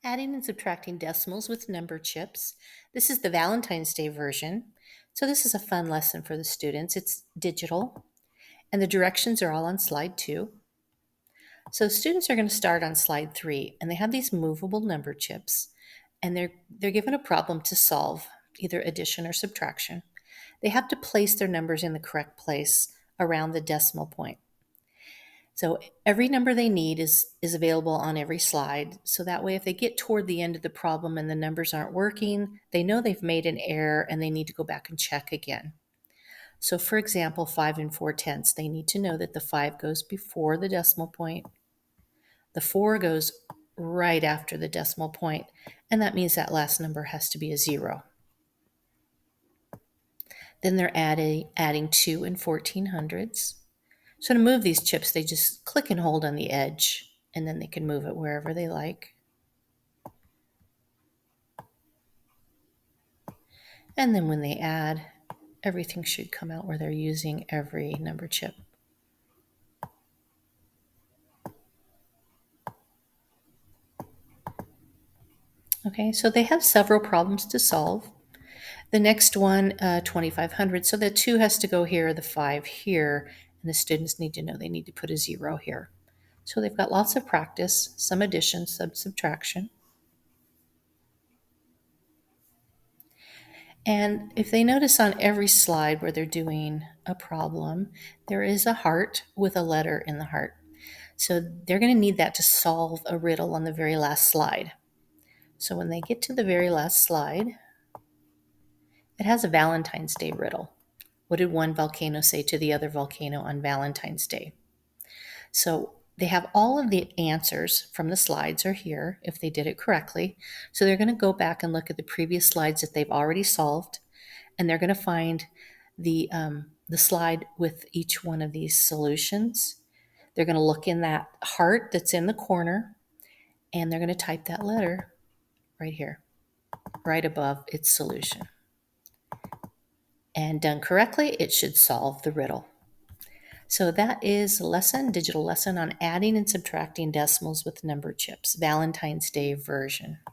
Adding and subtracting decimals with number chips. This is the Valentine's Day version. So this is a fun lesson for the students. It's digital, and the directions are all on slide 2. So students are going to start on slide 3, and they have these movable number chips, and they're given a problem to solve, either addition or subtraction. They have to place their numbers in the correct place around the decimal point. So every number they need is available on every slide. So that way, if they get toward the end of the problem and the numbers aren't working, they know they've made an error and they need to go back and check again. So for example, 5 and 4/10, they need to know that the 5 goes before the decimal point, the 4 goes right after the decimal point, and that means that last number has to be a 0. Then they're adding 2 and 1400s. So to move these chips, they just click and hold on the edge, and then they can move it wherever they like. And then when they add, everything should come out where they're using every number chip. Okay, so they have several problems to solve. The next one, 2500. So the 2 has to go here, the 5 here, and the students need to know they need to put a 0 here. So they've got lots of practice, some addition, some subtraction. And if they notice on every slide where they're doing a problem, there is a heart with a letter in the heart. So they're going to need that to solve a riddle on the very last slide. So when they get to the very last slide, it has a Valentine's Day riddle. What did one volcano say to the other volcano on Valentine's Day? So they have all of the answers from the slides are here if they did it correctly. So they're going to go back and look at the previous slides that they've already solved, and they're going to find the slide with each one of these solutions. They're going to look in that heart that's in the corner, and they're going to type that letter right here, right above its solution. And done correctly, it should solve the riddle. So that is a lesson, digital lesson on adding and subtracting decimals with number chips, Valentine's Day version.